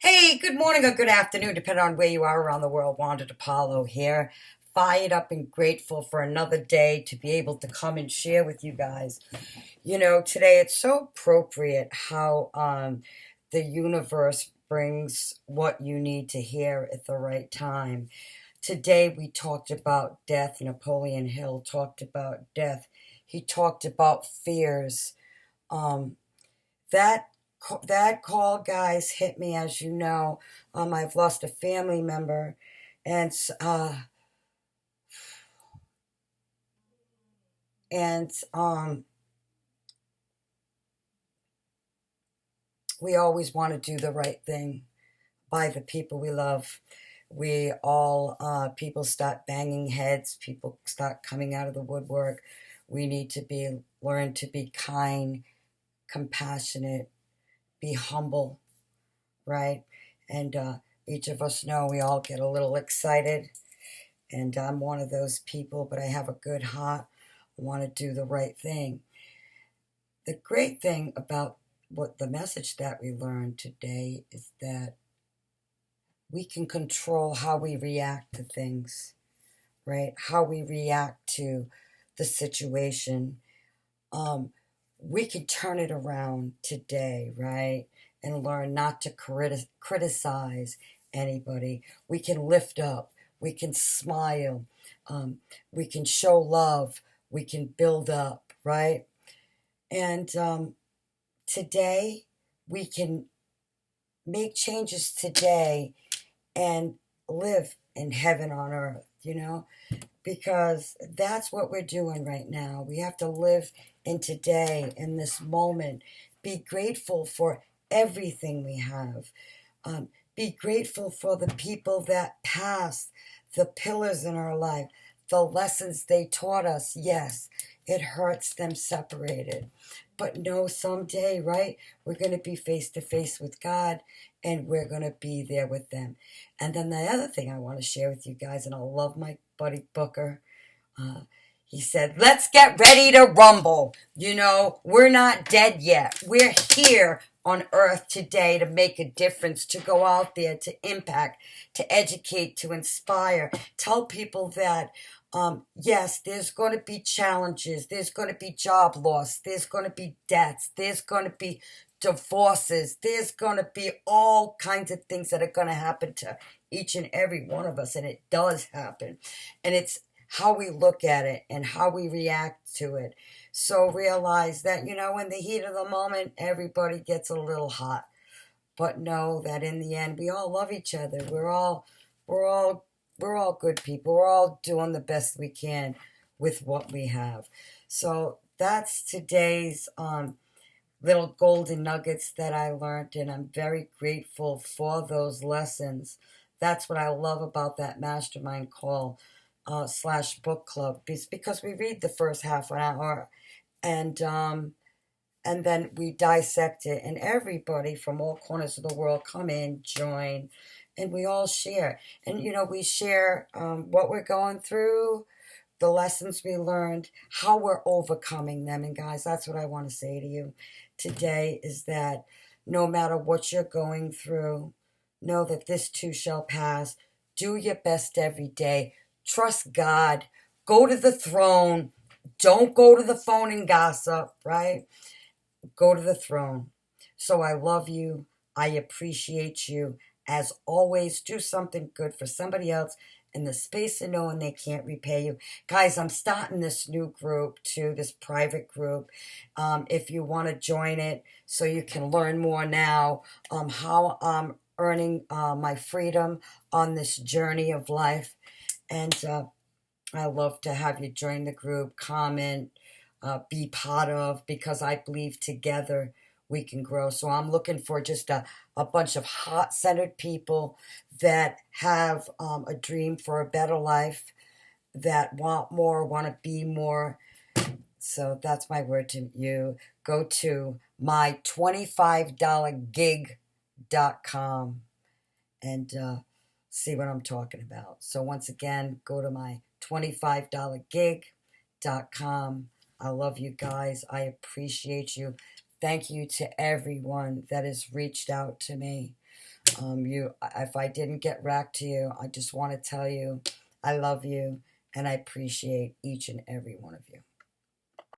Hey, good morning or good afternoon, depending on where you are around the world. Wanda DePaulo here, fired up and grateful for another day to be able to come and share with you guys. Today it's so appropriate how the universe brings what you need to hear at the right time. Today we talked about death. Napoleon Hill talked about death. He talked about fears. Um, that that call, guys, hit me, as you know. I've lost a family member, and and we always want to do the right thing by the people we love. We all People start banging heads. People start coming out of the woodwork. We need to be learn to be kind, compassionate, be humble, right? And each of us know we all get a little excited, and I'm one of those people, but I have a good heart. I want to do the right thing. The great thing about what the message that we learned today is that we can control how we react to things, right? How we react to the situation. Um, we can turn it around today, right? And learn not to criticize anybody. We can lift up. We can smile. We can show love. We can build up, right? And today, we can make changes today and live in heaven on earth, because that's what we're doing right now. We have to live in today, in this moment. Be grateful for everything we have. Be grateful for the people that passed, the pillars in our life, the lessons they taught us. Yes, it hurts them separated. But know someday, right, we're going to be face to face with God, and we're going to be there with them. And then the other thing I want to share with you guys, and I love my buddy Booker. He said, let's get ready to rumble. We're not dead yet. We're here on earth today to make a difference, to go out there, to impact, to educate, to inspire. Tell people that, yes, there's going to be challenges. There's going to be job loss. There's going to be deaths. There's going to be divorces. There's going to be all kinds of things that are going to happen to each and every one of us. And it does happen. And it's how we look at it and how we react to it. So realize that, in the heat of the moment, everybody gets a little hot. But know that in the end, we all love each other. We're all good people. We're all doing the best we can with what we have. So that's today's little golden nuggets that I learned, and I'm very grateful for those lessons. That's what I love about that mastermind call / book club, because we read the first half an hour, and then we dissect it, and everybody from all corners of the world come in, join, and we all share. And we share what we're going through, the lessons we learned, how we're overcoming them. And guys, that's what I want to say to you today, is that no matter what you're going through, know that this too shall pass. Do your best every day. Trust God. Go to the throne. Don't go to the phone and gossip, right? Go to the throne. So I love you. I appreciate you. As always, do something good for somebody else in the space of knowing they can't repay you. Guys, I'm starting this new group too, this private group. If you want to join it so you can learn more now, how I'm earning my freedom on this journey of life. And I love to have you join the group, comment, be part of, because I believe together we can grow. So I'm looking for just a bunch of heart-centered people that have a dream for a better life, that want more, want to be more. So that's my word to you. Go to my25dollargig.com and see what I'm talking about. So once again, go to my $25gig.com. I love you guys. I appreciate you. Thank you to everyone that has reached out to me. If I didn't get back to you, I just want to tell you I love you and I appreciate each and every one of you.